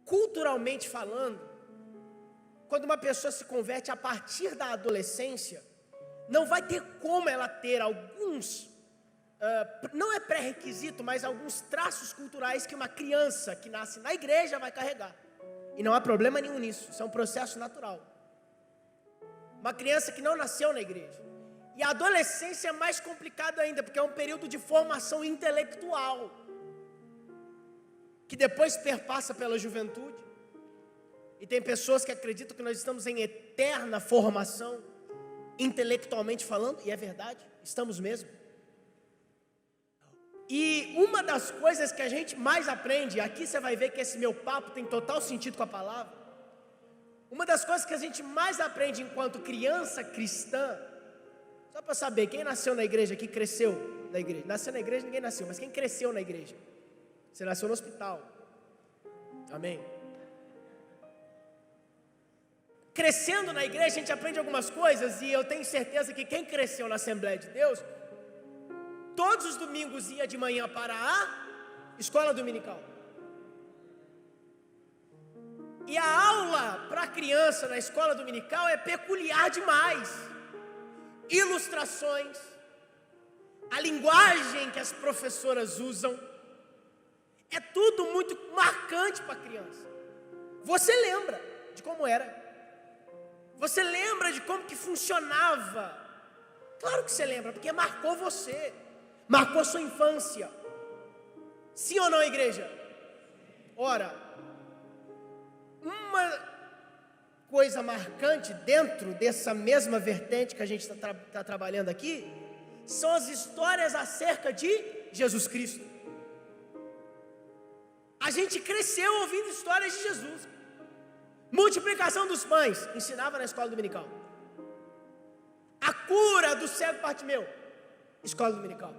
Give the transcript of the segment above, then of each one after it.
culturalmente falando, quando uma pessoa se converte a partir da adolescência, não vai ter como ela ter alguns, não é pré-requisito, mas alguns traços culturais que uma criança que nasce na igreja vai carregar. E não há problema nenhum nisso, isso é um processo natural. Uma criança que não nasceu na igreja. E a adolescência é mais complicado ainda, porque é um período de formação intelectual, que depois perpassa pela juventude. E tem pessoas que acreditam que nós estamos em eterna formação, intelectualmente falando, e é verdade, estamos mesmo. E uma das coisas que a gente mais aprende, aqui você vai ver que esse meu papo tem total sentido com a palavra. Uma das coisas que a gente mais aprende enquanto criança cristã, só para saber, quem nasceu na igreja aqui, cresceu na igreja? Nasceu na igreja, ninguém nasceu, mas quem cresceu na igreja? Você nasceu no hospital. Amém? Crescendo na igreja, a gente aprende algumas coisas, e eu tenho certeza que quem cresceu na Assembleia de Deus, todos os domingos ia de manhã para a escola dominical. E a aula para a criança na escola dominical é peculiar demais. Ilustrações, a linguagem que as professoras usam, é tudo muito marcante para a criança. Você lembra de como era? Você lembra de como que funcionava? Claro que você lembra, porque marcou você, marcou sua infância. Sim ou não, igreja? Ora, uma coisa marcante dentro dessa mesma vertente que a gente está trabalhando aqui, são as histórias acerca de Jesus Cristo. A gente cresceu ouvindo histórias de Jesus. Multiplicação dos pães, ensinava na escola dominical. A cura do cego Bartimeu, escola dominical.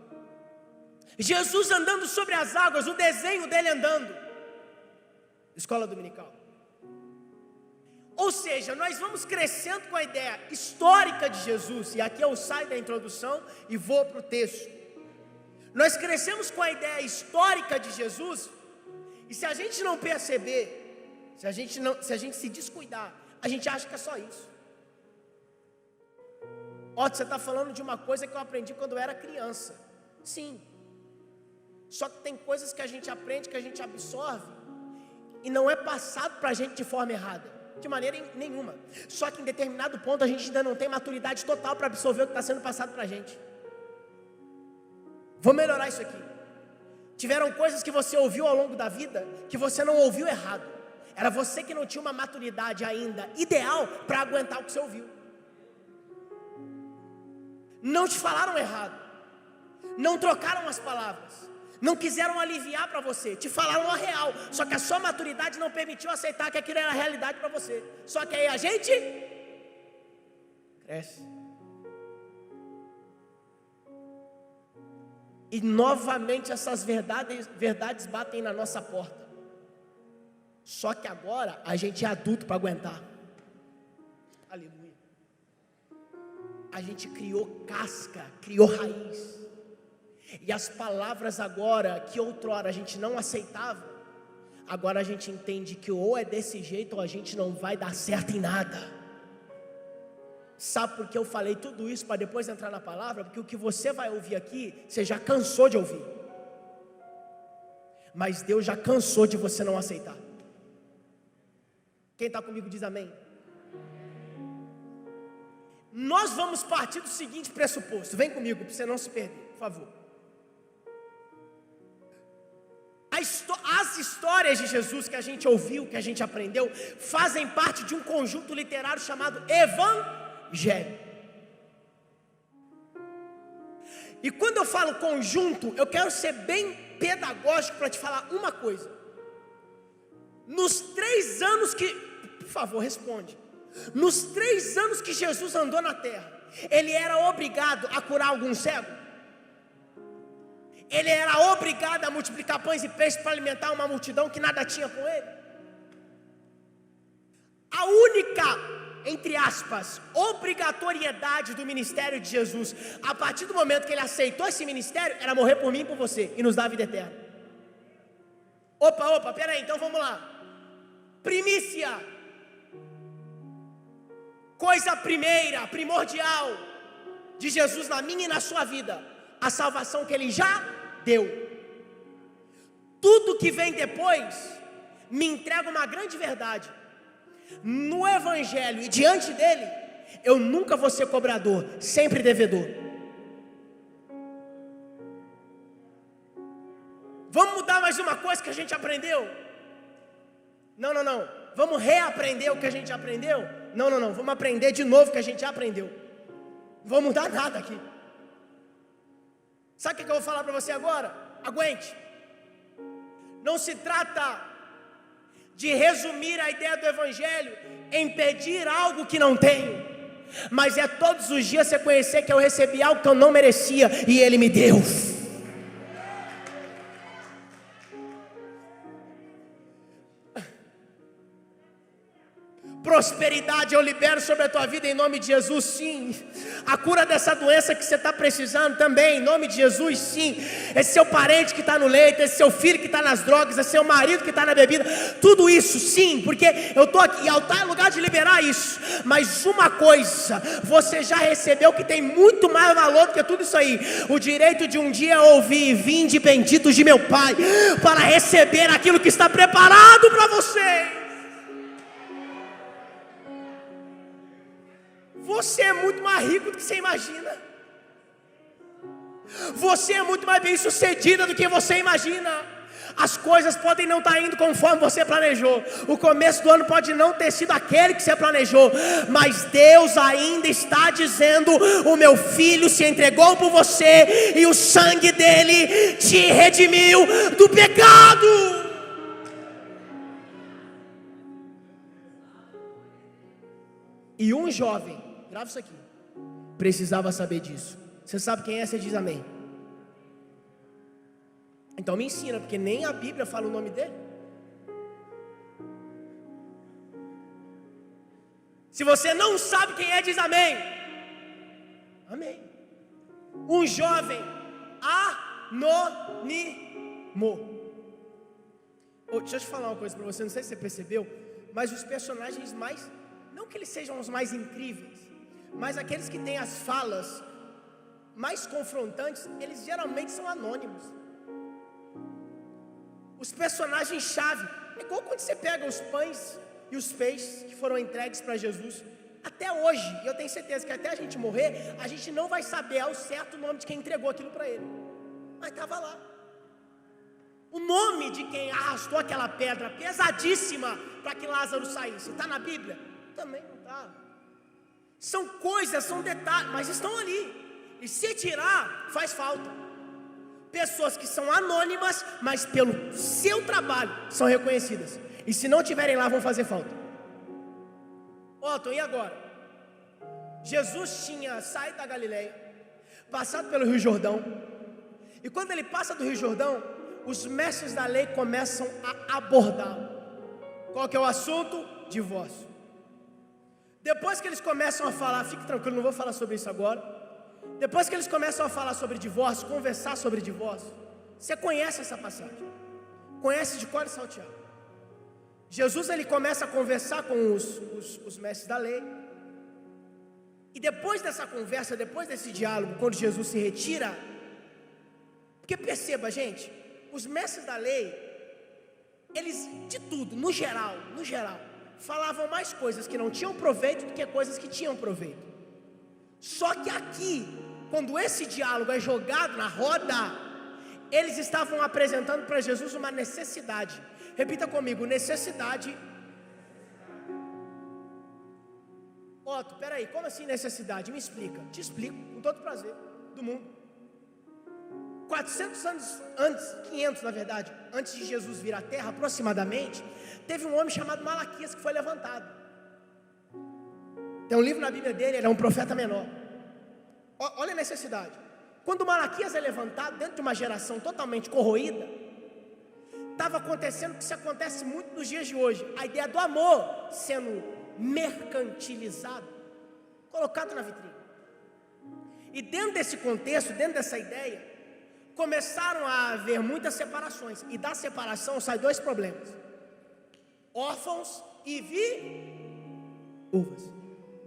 Jesus andando sobre as águas, o desenho dele andando, escola dominical. Ou seja, nós vamos crescendo com a ideia histórica de Jesus, e aqui eu saio da introdução e vou para o texto. Nós crescemos com a ideia histórica de Jesus, e se a gente não perceber, se a gente se descuidar, a gente acha que é só isso. Ó, você está falando de uma coisa que eu aprendi quando eu era criança. Sim. Só que tem coisas que a gente aprende, que a gente absorve, e não é passado para a gente de forma errada, de maneira nenhuma. Só que em determinado ponto a gente ainda não tem maturidade total para absorver o que está sendo passado para a gente. Vou melhorar isso aqui. Tiveram coisas que você ouviu ao longo da vida, que você não ouviu errado. Era você que não tinha uma maturidade ainda ideal para aguentar o que você ouviu. Não te falaram errado, não trocaram as palavras, não quiseram aliviar para você, te falaram a real, só que a sua maturidade não permitiu aceitar que aquilo era a realidade para você. Só que aí a gente cresce. E novamente essas verdades batem na nossa porta. Só que agora a gente é adulto para aguentar. Aleluia. A gente criou casca, criou raiz. E as palavras agora, que outrora a gente não aceitava, agora a gente entende que ou é desse jeito ou a gente não vai dar certo em nada. Sabe por que eu falei tudo isso para depois entrar na palavra? Porque o que você vai ouvir aqui, você já cansou de ouvir. Mas Deus já cansou de você não aceitar. Quem está comigo diz amém. Nós vamos partir do seguinte pressuposto. Vem comigo para você não se perder, por favor. As histórias de Jesus que a gente ouviu, que a gente aprendeu, fazem parte de um conjunto literário chamado Evangelho. E quando eu falo conjunto, eu quero ser bem pedagógico para te falar uma coisa. Nos 3 anos que, por favor, responde. Nos 3 anos que Jesus andou na terra, ele era obrigado a curar algum cego? Ele era obrigado a multiplicar pães e peixes para alimentar uma multidão que nada tinha com ele? A única, entre aspas, obrigatoriedade do ministério de Jesus, a partir do momento que ele aceitou esse ministério, era morrer por mim e por você, e nos dar a vida eterna. Opa, peraí, então vamos lá. primícia, coisa primeira, primordial de Jesus na minha e na sua vida, a salvação que Ele já deu. Tudo que vem depois me entrega uma grande verdade: no Evangelho e diante dele, eu nunca vou ser cobrador, sempre devedor. Vamos mudar mais uma coisa que a gente aprendeu? Não. Vamos reaprender o que a gente aprendeu? Não. Vamos aprender de novo o que a gente já aprendeu. Não vou mudar nada aqui. Sabe o que eu vou falar para você agora? Aguente. Não se trata de resumir a ideia do Evangelho em pedir algo que não tenho, mas é todos os dias você conhecer que eu recebi algo que eu não merecia e Ele me deu. Prosperidade eu libero sobre a tua vida em nome de Jesus, sim. A cura dessa doença que você está precisando também, em nome de Jesus, sim. Esse seu parente que está no leito, esse seu filho que está nas drogas, esse seu marido que está na bebida, tudo isso, sim, porque eu estou aqui, altar é lugar de liberar isso. Mas uma coisa, você já recebeu que tem muito mais valor do que tudo isso aí: o direito de um dia ouvir: vinde benditos de meu Pai, para receber aquilo que está preparado para você. Você é muito mais rico do que você imagina. Você é muito mais bem sucedida do que você imagina. As coisas podem não estar indo conforme você planejou. O começo do ano pode não ter sido aquele que você planejou, mas Deus ainda está dizendo: o meu filho se entregou por você e o sangue dele te redimiu do pecado. E um jovem, grava isso aqui, precisava saber disso. Você sabe quem é? Você diz amém. Então me ensina, porque nem a Bíblia fala o nome dele. Se você não sabe quem é, diz amém. Amém. Um jovem anônimo. Deixa eu te falar uma coisa para você, não sei se você percebeu, mas os personagens mais, não que eles sejam os mais incríveis, mas aqueles que têm as falas mais confrontantes, eles geralmente são anônimos. Os personagens-chave, é igual quando você pega os pães e os peixes que foram entregues para Jesus. Até hoje, e eu tenho certeza que até a gente morrer, a gente não vai saber ao certo o nome de quem entregou aquilo para ele, mas estava lá. O nome de quem arrastou aquela pedra pesadíssima para que Lázaro saísse, está na Bíblia? Também não está. São coisas, são detalhes, mas estão ali, e se tirar, faz falta. Pessoas que são anônimas, mas pelo seu trabalho são reconhecidas, e se não tiverem lá, vão fazer falta. Otton, e agora? Jesus tinha saído da Galileia, passado pelo Rio Jordão, e quando ele passa do Rio Jordão, os mestres da lei começam a abordá-lo. Qual que é o assunto? Divórcio. Depois que eles começam a falar, fique tranquilo, não vou falar sobre isso agora. Depois que eles começam a falar sobre divórcio, conversar sobre divórcio, você conhece essa passagem, conhece de cor e salteado. Jesus, ele começa a conversar com os mestres da lei, e depois dessa conversa, depois desse diálogo, quando Jesus se retira, porque perceba, gente, os mestres da lei, eles de tudo, no geral, falavam mais coisas que não tinham proveito do que coisas que tinham proveito. Só que aqui, quando esse diálogo é jogado na roda, eles estavam apresentando para Jesus uma necessidade. Repita comigo: necessidade. Otto, peraí, como assim necessidade? Me explica. Te explico, com todo prazer do mundo. 400 anos antes, 500 na verdade, antes de Jesus vir à terra aproximadamente, teve um homem chamado Malaquias que foi levantado. Tem um livro na Bíblia dele, ele é um profeta menor. Olha a necessidade. Quando Malaquias é levantado dentro de uma geração totalmente corroída, estava acontecendo o que se acontece muito nos dias de hoje: a ideia do amor sendo mercantilizado, colocado na vitrine. E dentro desse contexto, dentro dessa ideia, começaram a haver muitas separações, e da separação saem dois problemas: órfãos e viúvas.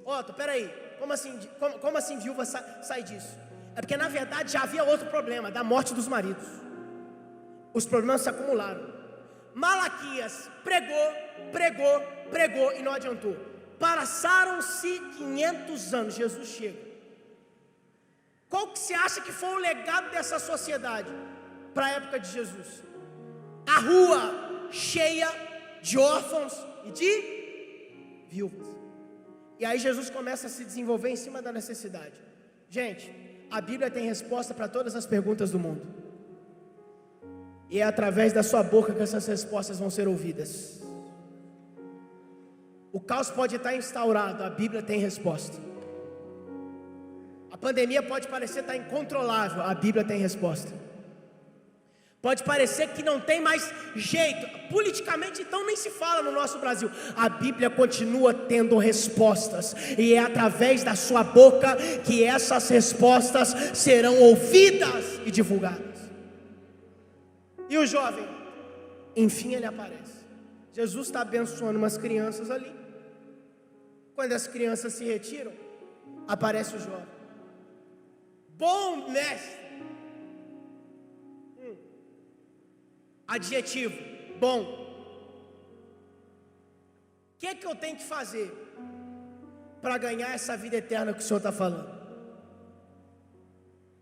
Otto, peraí, como assim viúva sai disso? É porque na verdade já havia outro problema, da morte dos maridos. Os problemas se acumularam. Malaquias pregou e não adiantou. Passaram-se 500 anos, Jesus chega. Qual que você acha que foi o legado dessa sociedade para a época de Jesus? A rua cheia de órfãos e de viúvas. E aí Jesus começa a se desenvolver em cima da necessidade. Gente, a Bíblia tem resposta para todas as perguntas do mundo. E é através da sua boca que essas respostas vão ser ouvidas. O caos pode estar instaurado, a Bíblia tem resposta. A pandemia pode parecer estar incontrolável, a Bíblia tem resposta. Pode parecer que não tem mais jeito, politicamente então nem se fala no nosso Brasil. A Bíblia continua tendo respostas, e é através da sua boca que essas respostas serão ouvidas e divulgadas. E o jovem, enfim ele aparece. Jesus está abençoando umas crianças ali. Quando as crianças se retiram, aparece o jovem. Bom mestre. Adjetivo, bom. O que é que eu tenho que fazer para ganhar essa vida eterna que o Senhor está falando?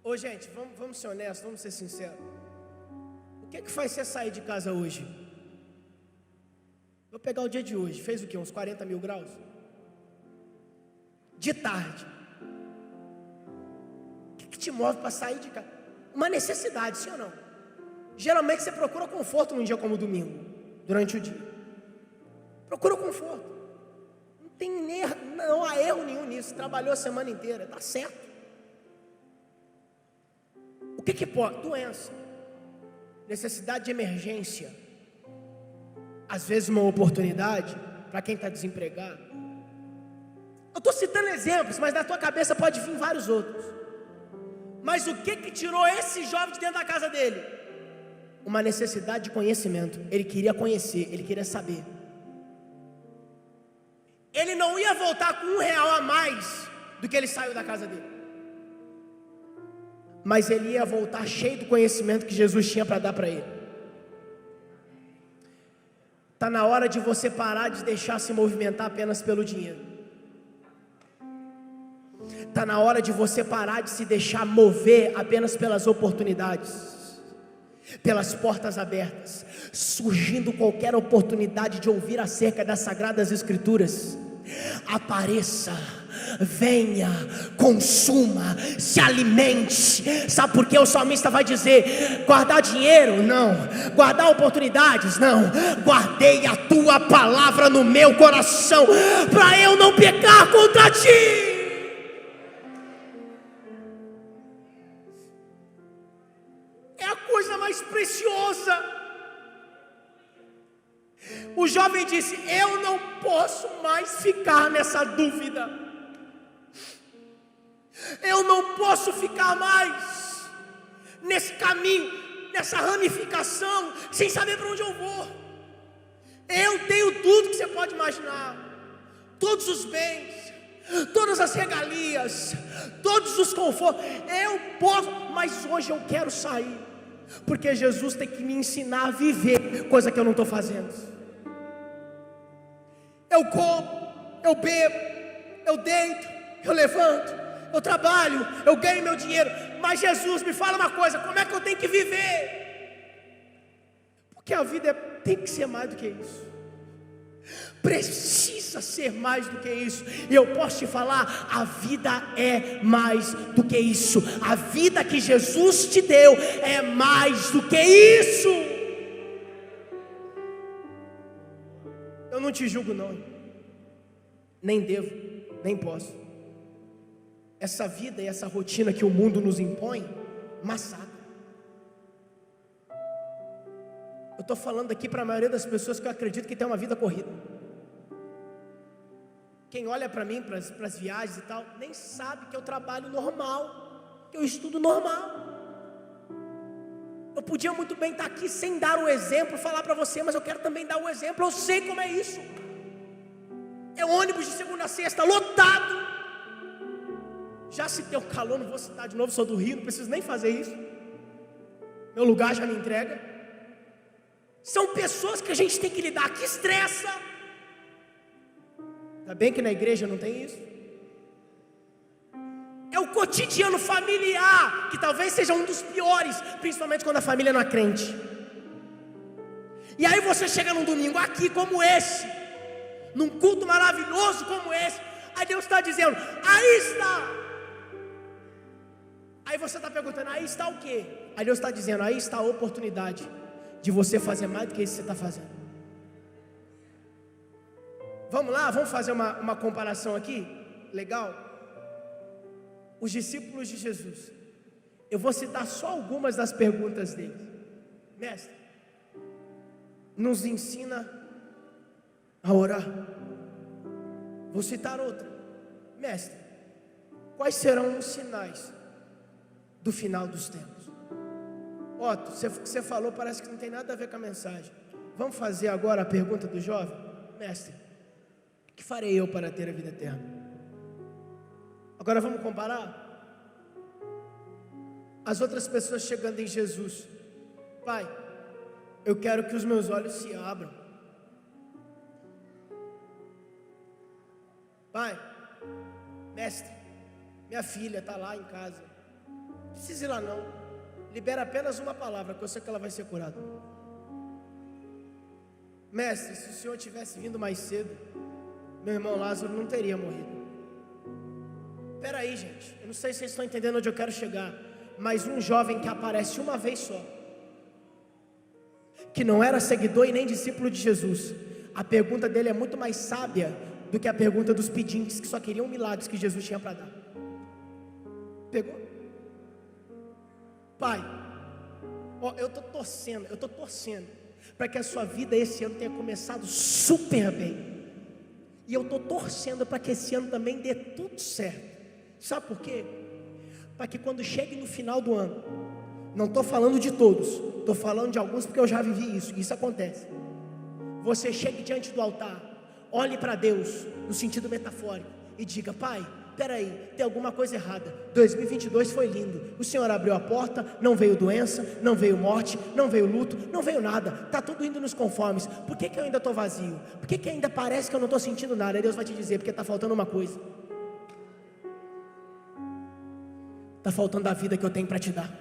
Ô gente, vamos ser honestos, vamos ser sinceros. O que é que faz você sair de casa hoje? Vou pegar o dia de hoje, fez o quê? Uns 40 mil graus? De tarde. O que te move para sair de casa? Uma necessidade, sim ou não? Geralmente você procura conforto num dia como o domingo, durante o dia. Procura conforto. Não há erro nenhum nisso. Trabalhou a semana inteira, está certo. O que pode? Doença, necessidade de emergência, às vezes uma oportunidade para quem está desempregado. Eu estou citando exemplos, mas na tua cabeça pode vir vários outros. Mas o que tirou esse jovem de dentro da casa dele? Uma necessidade de conhecimento. Ele queria conhecer, ele queria saber. Ele não ia voltar com R$1 a mais do que ele saiu da casa dele, mas ele ia voltar cheio do conhecimento que Jesus tinha para dar para ele. Está na hora de você parar de deixar se movimentar apenas pelo dinheiro. Está na hora de você parar de se deixar mover apenas pelas oportunidades, pelas portas abertas. Surgindo qualquer oportunidade de ouvir acerca das Sagradas Escrituras, apareça, venha, consuma, se alimente. Sabe por que o salmista vai dizer: guardar dinheiro? Não. Guardar oportunidades? Não. Guardei a tua palavra no meu coração, para eu não pecar contra ti. É a coisa mais preciosa. O jovem disse: eu não posso mais ficar nessa dúvida. Eu não posso ficar mais nesse caminho, nessa ramificação, sem saber para onde eu vou. Eu tenho tudo que você pode imaginar, todos os bens, todas as regalias, todos os confortos. Eu posso, mas hoje eu quero sair, porque Jesus tem que me ensinar a viver, coisa que eu não estou fazendo. Eu como, eu bebo, eu deito, eu levanto, eu trabalho, eu ganho meu dinheiro, mas Jesus, me fala uma coisa: como é que eu tenho que viver? Porque a vida tem que ser mais do que isso. Precisa ser mais do que isso. E eu posso te falar, a vida é mais do que isso. A vida que Jesus te deu é mais do que isso. Eu não te julgo não, nem devo, nem posso. Essa vida e essa rotina que o mundo nos impõe massacra. Eu estou falando aqui para a maioria das pessoas que eu acredito que tem uma vida corrida. Quem olha para mim, para as viagens e tal, nem sabe que eu trabalho normal, que eu estudo normal. Eu podia muito bem estar aqui sem dar o exemplo, falar para você, mas eu quero também dar o exemplo. Eu sei como é isso. É ônibus de segunda a sexta, lotado. Já citei o calor, não vou citar de novo, sou do Rio, não preciso nem fazer isso. Meu lugar já me entrega. São pessoas que a gente tem que lidar, que estressa. Ainda bem que na igreja não tem isso. É o cotidiano familiar, que talvez seja um dos piores, principalmente quando a família não é crente. E aí você chega num domingo aqui como esse, num culto maravilhoso como esse, aí Deus está dizendo, aí está. Aí você está perguntando, aí está o quê? Aí Deus está dizendo, aí está a oportunidade de você fazer mais do que isso que você está fazendo. Vamos lá, vamos fazer uma comparação aqui, legal? Os discípulos de Jesus, eu vou citar só algumas das perguntas deles. Mestre, nos ensina a orar. Vou citar outra. Mestre, quais serão os sinais do final dos tempos? Otto, o que você falou parece que não tem nada a ver com a mensagem. Vamos fazer agora a pergunta do jovem? Mestre, o que farei eu para ter a vida eterna? Agora vamos comparar? As outras pessoas chegando em Jesus. Pai, eu quero que os meus olhos se abram. Pai, mestre, minha filha está lá em casa. Não precisa ir lá não. Libera apenas uma palavra, que eu sei que ela vai ser curada. Mestre, se o Senhor tivesse vindo mais cedo, meu irmão Lázaro não teria morrido. Espera aí, gente, eu não sei se vocês estão entendendo onde eu quero chegar, mas um jovem que aparece uma vez só, que não era seguidor e nem discípulo de Jesus, a pergunta dele é muito mais sábia do que a pergunta dos pedintes, que só queriam milagres que Jesus tinha para dar. Pegou? Pai, eu estou torcendo para que a sua vida esse ano tenha começado super bem, e eu estou torcendo para que esse ano também dê tudo certo. Sabe por quê? Para que quando chegue no final do ano, não estou falando de todos, estou falando de alguns porque eu já vivi isso acontece. Você chegue diante do altar, olhe para Deus no sentido metafórico e diga: Pai, peraí, tem alguma coisa errada. 2022 foi lindo, o Senhor abriu a porta, não veio doença, não veio morte, não veio luto, não veio nada, está tudo indo nos conformes. Por que eu ainda estou vazio? Por que ainda parece que eu não estou sentindo nada? Aí Deus vai te dizer: porque está faltando uma coisa. Está faltando a vida que eu tenho para te dar.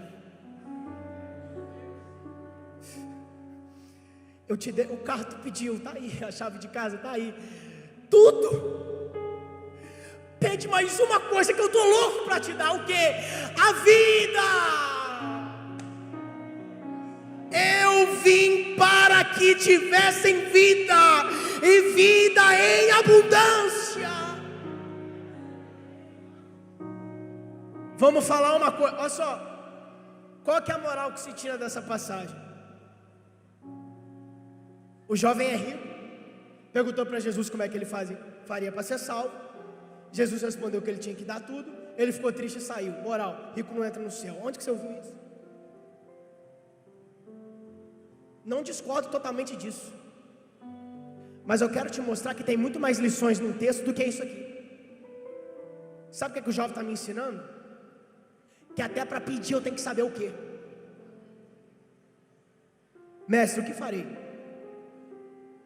Eu te dei, o carro tu pediu, está aí, a chave de casa está aí, tudo. Pede mais uma coisa que eu estou louco para te dar. O quê? A vida. Eu vim para que tivessem vida, e vida em abundância. Vamos falar uma coisa, olha só, qual que é a moral que se tira dessa passagem? O jovem é rico, perguntou para Jesus como é que ele faria para ser salvo. Jesus respondeu que ele tinha que dar tudo, ele ficou triste e saiu. Moral, rico não entra no céu. Onde que você ouviu isso? Não discordo totalmente disso, mas eu quero te mostrar que tem muito mais lições num texto do que isso aqui. Sabe o que o jovem está me ensinando? Que até para pedir eu tenho que saber o que. Mestre, o que farei?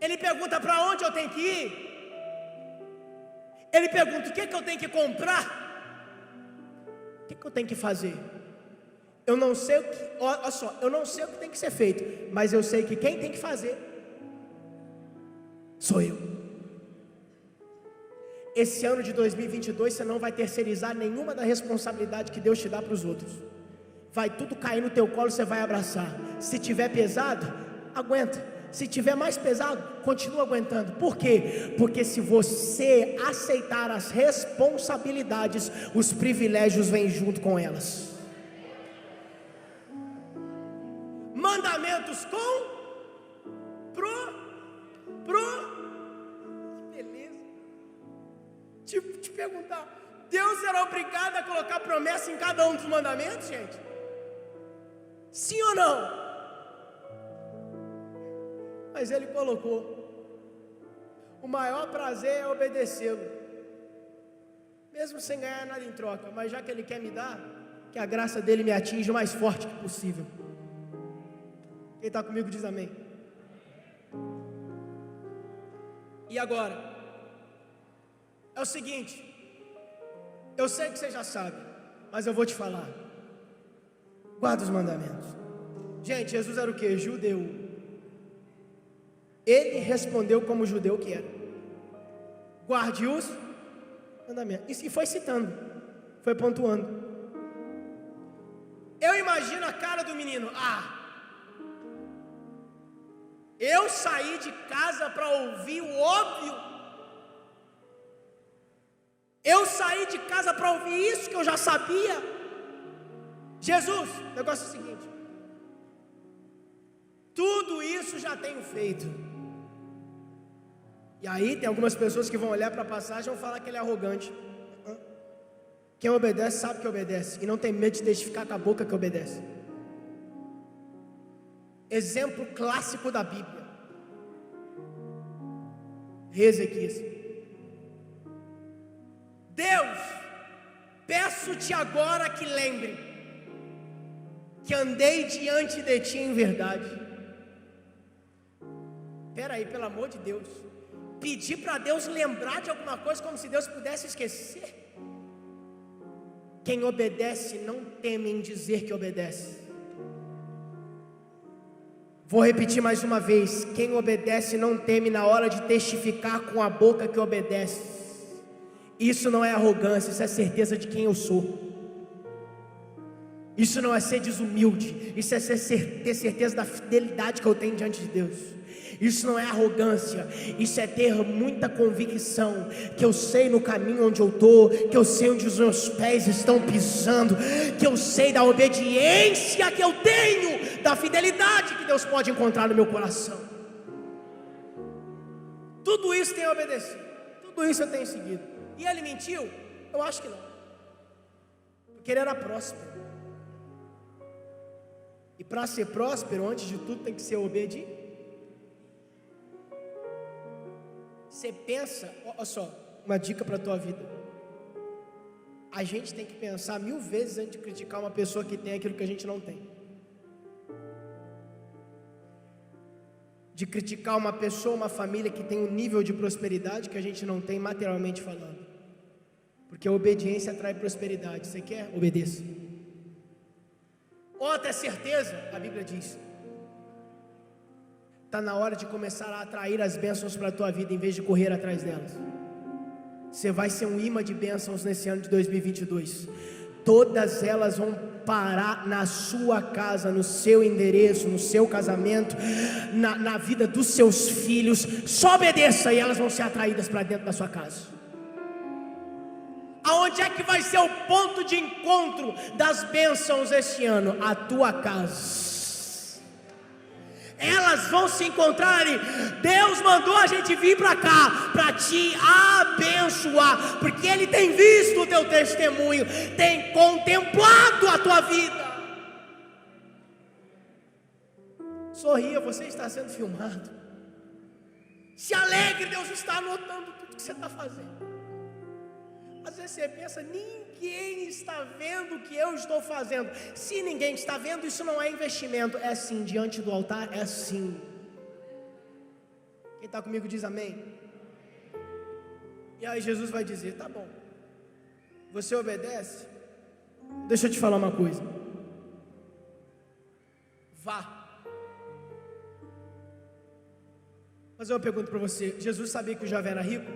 Ele pergunta para onde eu tenho que ir. Ele pergunta o que eu tenho que comprar. O que eu tenho que fazer? Eu não sei o que, olha só, eu não sei o que tem que ser feito, mas eu sei que quem tem que fazer sou eu. Esse ano de 2022 você não vai terceirizar nenhuma da responsabilidade que Deus te dá para os outros. Vai tudo cair no teu colo, você vai abraçar. Se tiver pesado, aguenta. Se tiver mais pesado, continua aguentando. Por quê? Porque se você aceitar as responsabilidades, os privilégios vêm junto com elas. Mandamentos com beleza. Te perguntar, Deus era obrigado a colocar promessa em cada um dos mandamentos, gente? Sim ou não? Mas Ele colocou: o maior prazer é obedecê-lo, mesmo sem ganhar nada em troca. Mas já que Ele quer me dar, que a graça dEle me atinja o mais forte que possível. Quem está comigo diz amém. E agora, é o seguinte, eu sei que você já sabe, mas eu vou te falar. Guarda os mandamentos. Gente, Jesus era o que? Judeu. Ele respondeu como judeu que era: guarde os mandamentos. E foi citando, foi pontuando. Eu imagino a cara do menino: eu saí de casa para ouvir o óbvio. Eu saí de casa para ouvir isso que eu já sabia. Jesus, o negócio é o seguinte: tudo isso já tenho feito. E aí tem algumas pessoas que vão olhar para a passagem e vão falar que ele é arrogante. Quem obedece sabe que obedece, e não tem medo de testificar com a boca que obedece. Exemplo clássico da Bíblia: Ezequias. Deus, peço-te agora que lembre que andei diante de ti em verdade. Espera aí, pelo amor de Deus, pedir para Deus lembrar de alguma coisa como se Deus pudesse esquecer. Quem obedece não teme em dizer que obedece. Vou repetir mais uma vez: quem obedece não teme na hora de testificar com a boca que obedece. Isso não é arrogância, isso é certeza de quem eu sou. Isso não é ser desumilde, isso é ter certeza da fidelidade que eu tenho diante de Deus. Isso não é arrogância, isso é ter muita convicção que eu sei no caminho onde eu estou, que eu sei onde os meus pés estão pisando, que eu sei da obediência que eu tenho, da fidelidade que Deus pode encontrar no meu coração. Tudo isso tem obedecido, tudo isso eu tenho seguido. E ele mentiu? Eu acho que não, porque ele era próspero. E para ser próspero, antes de tudo, tem que ser obediente. Você pensa, olha só, uma dica para a tua vida: a gente tem que pensar 1000 vezes antes de criticar uma pessoa que tem aquilo que a gente não tem, de criticar uma pessoa, uma família que tem um nível de prosperidade que a gente não tem materialmente falando, porque a obediência atrai prosperidade. Você quer? Obedeça. Outra certeza, a Bíblia diz: está na hora de começar a atrair as bênçãos para a tua vida, em vez de correr atrás delas. Você vai ser um imã de bênçãos nesse ano de 2022. Todas elas vão parar na sua casa, no seu endereço, no seu casamento, na vida dos seus filhos. Só obedeça e elas vão ser atraídas para dentro da sua casa. Aonde é que vai ser o ponto de encontro das bênçãos este ano? A tua casa. Elas vão se encontrar ali. Deus mandou a gente vir para cá para te abençoar, porque Ele tem visto o teu testemunho, tem contemplado a tua vida. Sorria, você está sendo filmado. Se alegre, Deus está anotando tudo que você está fazendo. Às vezes você pensa: ninguém está vendo o que eu estou fazendo. Se ninguém está vendo, isso não é investimento. É assim, diante do altar, é assim. Quem está comigo diz amém. E aí Jesus vai dizer: tá bom, você obedece? Deixa eu te falar uma coisa. Vá. Mas eu pergunto para você: Jesus sabia que o jovem era rico?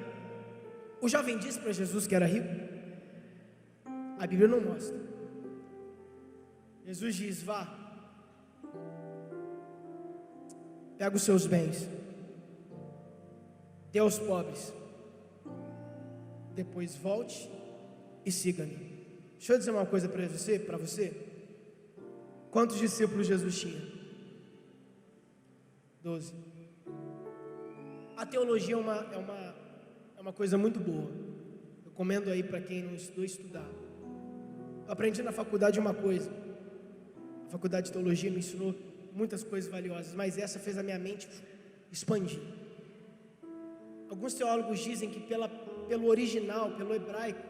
O jovem disse para Jesus que era rico? A Bíblia não mostra. Jesus diz: vá, pega os seus bens, dê aos pobres, depois volte e siga-me. Deixa eu dizer uma coisa para você. Quantos discípulos Jesus tinha? 12. A teologia é uma coisa muito boa. Eu recomendo aí para quem não estudou, estudar. Eu aprendi na faculdade uma coisa. A faculdade de teologia me ensinou muitas coisas valiosas, mas essa fez a minha mente expandir. Alguns teólogos dizem que pelo original, pelo hebraico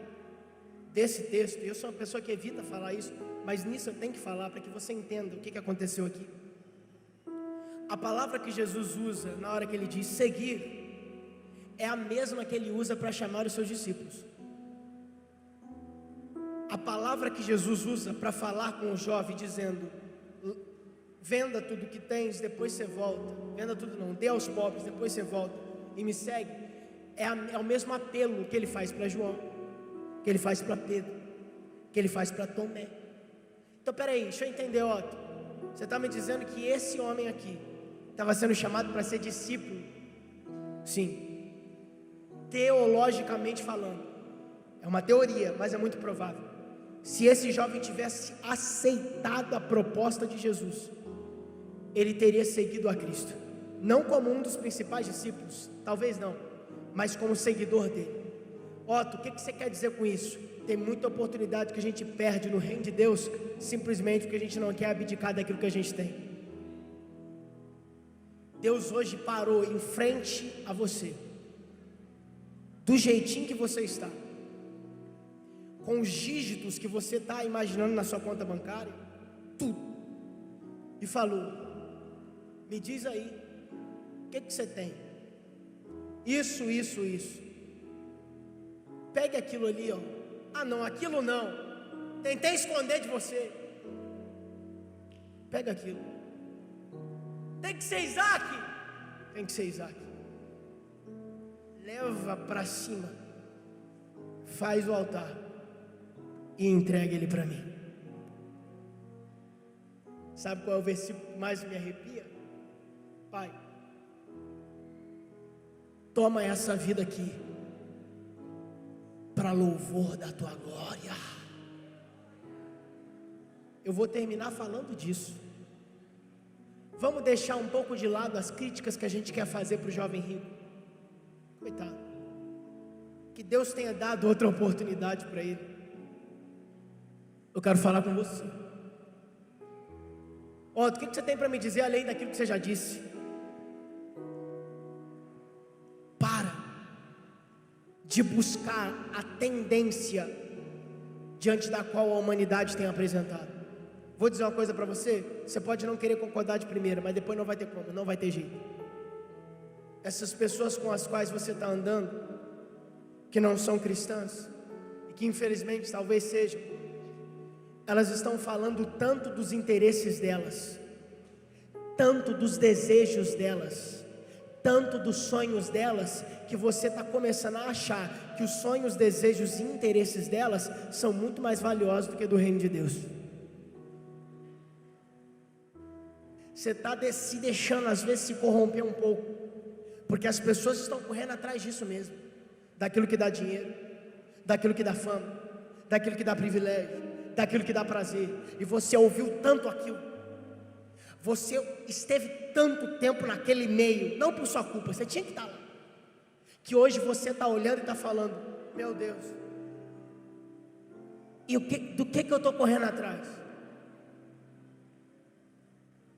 desse texto, eu sou uma pessoa que evita falar isso, mas nisso eu tenho que falar para que você entenda o que aconteceu aqui. A palavra que Jesus usa na hora que ele diz seguir é a mesma que ele usa para chamar os seus discípulos. A palavra que Jesus usa para falar com o jovem dizendo: venda tudo que tens, depois você volta. Venda tudo não, dê aos pobres, depois você volta e me segue. É o mesmo apelo que ele faz para João, que ele faz para Pedro, que ele faz para Tomé. Então peraí, deixa eu entender, Otto. Você está me dizendo que esse homem aqui estava sendo chamado para ser discípulo? Sim. Teologicamente falando, é uma teoria, mas é muito provável. Se esse jovem tivesse aceitado a proposta de Jesus, ele teria seguido a Cristo, não como um dos principais discípulos, talvez não, mas como seguidor dele. Otto, o que você quer dizer com isso? Tem muita oportunidade que a gente perde no reino de Deus, simplesmente porque a gente não quer abdicar daquilo que a gente tem. Deus hoje parou em frente a você, do jeitinho que você está, com os dígitos que você está imaginando na sua conta bancária, tudo, e falou: me diz aí, o que você tem? Isso. Pegue aquilo ali, ó. Ah não, aquilo não, tentei esconder de você. Pega aquilo. Tem que ser Isaac. Tem que ser Isaac. Leva para cima, faz o altar e entrega ele para mim. Sabe qual é o versículo que mais me arrepia? Pai, toma essa vida aqui para louvor da tua glória. Eu vou terminar falando disso. Vamos deixar um pouco de lado as críticas que a gente quer fazer para o jovem rico. Coitado, que Deus tenha dado outra oportunidade para ele. Eu quero falar com você. Otto, o que você tem para me dizer além daquilo que você já disse? Para de buscar a tendência diante da qual a humanidade tem apresentado. Vou dizer uma coisa para você. Você pode não querer concordar de primeira, mas depois não vai ter como, não vai ter jeito. Essas pessoas com as quais você está andando, que não são cristãs, e que infelizmente talvez sejam, elas estão falando tanto dos interesses delas, tanto dos desejos delas, tanto dos sonhos delas, que você está começando a achar que os sonhos, desejos e interesses delas são muito mais valiosos do que do reino de Deus. Você está se deixando às vezes se corromper um pouco, porque as pessoas estão correndo atrás disso mesmo, daquilo que dá dinheiro, daquilo que dá fama, daquilo que dá privilégio, daquilo que dá prazer. E você ouviu tanto aquilo, você esteve tanto tempo naquele meio, não por sua culpa, você tinha que estar lá, que hoje você está olhando e está falando: meu Deus, e do que eu estou correndo atrás?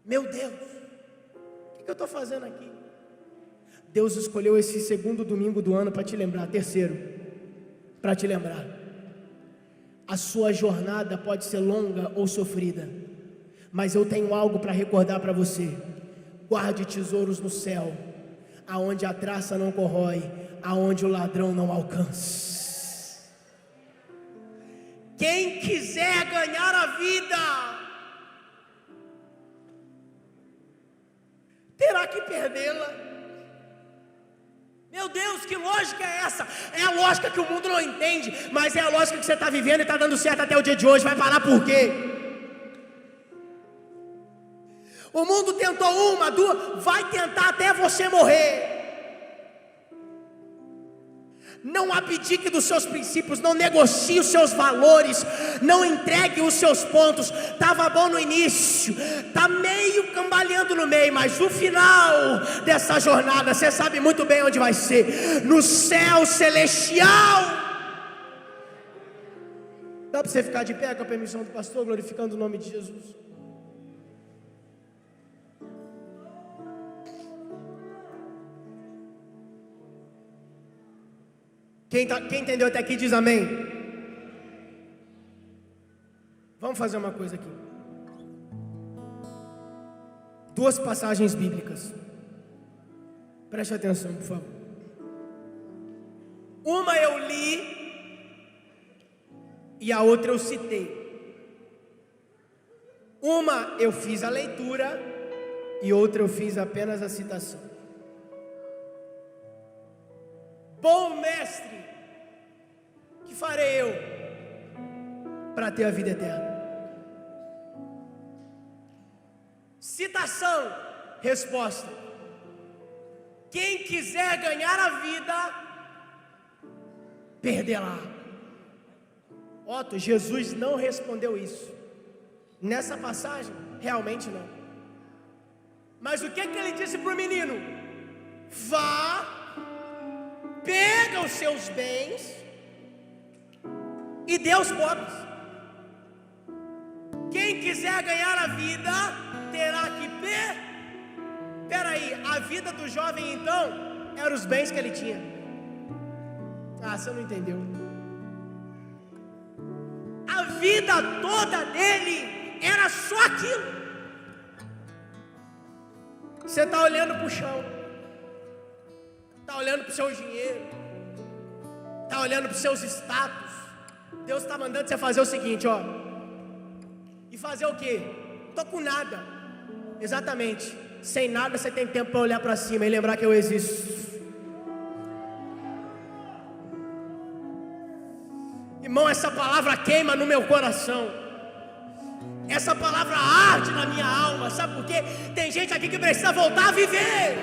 Meu Deus, o que eu estou fazendo aqui? Deus escolheu esse segundo domingo do ano para te lembrar, terceiro, para te lembrar: a sua jornada pode ser longa ou sofrida, mas eu tenho algo para recordar para você. Guarde tesouros no céu, aonde a traça não corrói, aonde o ladrão não alcança. Quem quiser ganhar a vida, terá que perdê-la. Meu Deus, que lógica é essa? É a lógica que o mundo não entende, mas é a lógica que você está vivendo e está dando certo até o dia de hoje. Vai parar por quê? O mundo tentou uma, duas, vai tentar até você morrer. Não abdique dos seus princípios, não negocie os seus valores, não entregue os seus pontos. Estava bom no início, está meio cambaleando no meio, mas o final dessa jornada, você sabe muito bem onde vai ser, no céu celestial. Dá para você ficar de pé com a permissão do pastor, glorificando o nome de Jesus? Quem entendeu até aqui diz amém. Vamos fazer uma coisa aqui. Duas passagens bíblicas. Preste atenção, por favor. Uma eu li e a outra eu citei. Uma eu fiz a leitura e outra eu fiz apenas a citação. Bom mestre, que farei eu para ter a vida eterna? Citação, resposta: quem quiser ganhar a vida, perderá. Otto, Jesus não respondeu isso. Nessa passagem, realmente não. Mas o que ele disse para o menino? Vá, pega os seus bens e dê aos pobres. Quem quiser ganhar a vida, terá que Peraí, a vida do jovem então eram os bens que ele tinha. Você não entendeu. A vida toda dele era só aquilo. Você está olhando para o chão, está olhando para o seu dinheiro, está olhando para os seus status. Deus está mandando você fazer o seguinte, ó. E fazer o quê? Estou com nada. Exatamente. Sem nada você tem tempo para olhar para cima e lembrar que eu existo. Irmão, essa palavra queima no meu coração. Essa palavra arde na minha alma. Sabe por quê? Tem gente aqui que precisa voltar a viver.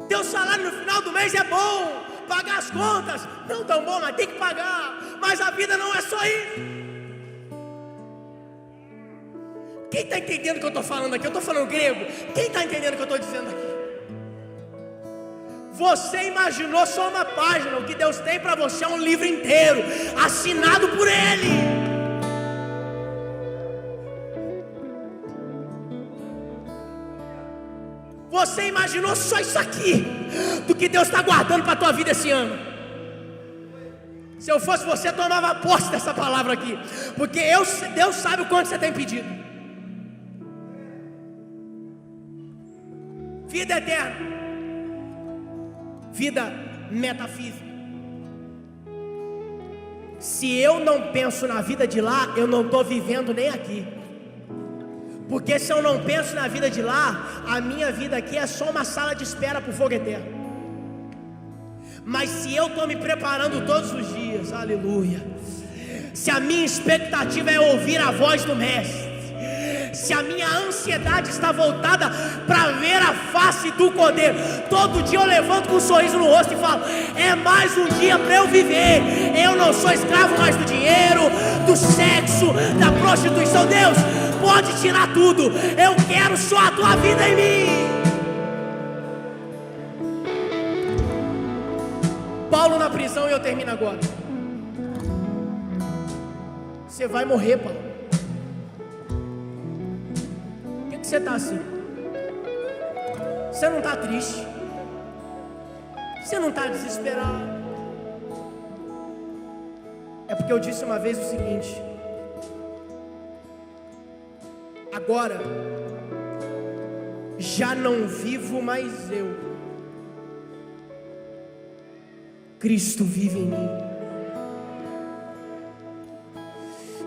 Teu salário no final do mês é bom, pagar as contas não tão bom, mas tem que pagar. Mas a vida não é só isso. Quem está entendendo o que eu estou falando aqui? Eu estou falando grego. Quem está entendendo o que eu estou dizendo aqui? Você imaginou só uma página. O que Deus tem para você é um livro inteiro, assinado por Ele. Você imaginou só isso aqui, do que Deus está guardando para a tua vida esse ano. Se eu fosse você, tomava posse dessa palavra aqui, porque Deus sabe o quanto você tem pedido. Vida eterna, vida metafísica. Se eu não penso na vida de lá, eu não estou vivendo nem aqui. Porque se eu não penso na vida de lá, a minha vida aqui é só uma sala de espera para o fogo eterno. Mas se eu estou me preparando todos os dias, aleluia, se a minha expectativa é ouvir a voz do Mestre, se a minha ansiedade está voltada para ver a face do Cordeiro, todo dia eu levanto com um sorriso no rosto e falo: é mais um dia para eu viver. Eu não sou escravo mais do dinheiro, do sexo, da prostituição. Deus, pode tirar tudo, eu quero só a tua vida em mim. Paulo na prisão, e eu termino agora. Você vai morrer, Paulo. Por que você está assim? Você não está triste? Você não está desesperado? É porque eu disse uma vez o seguinte: agora já não vivo mais eu, Cristo vive em mim.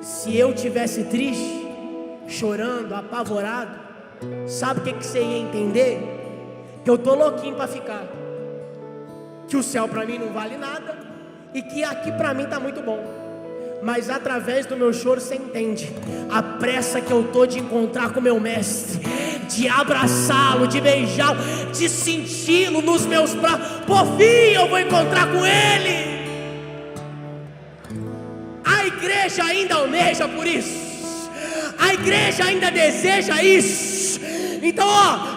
Se eu tivesse triste, chorando, apavorado, sabe o que você ia entender? Que eu tô louquinho para ficar, que o céu para mim não vale nada e que aqui para mim tá muito bom. Mas através do meu choro você entende a pressa que eu tô de encontrar com meu mestre, de abraçá-lo, de beijá-lo, de senti-lo nos meus braços. Por fim eu vou encontrar com ele. A igreja ainda almeja por isso, a igreja ainda deseja isso. Então,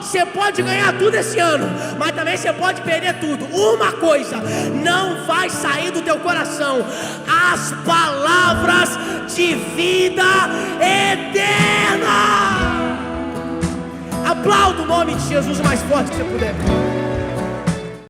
você pode ganhar tudo esse ano, mas também você pode perder tudo. Uma coisa não vai sair do teu coração: as palavras de vida eterna. Aplauda o nome de Jesus o mais forte que você puder.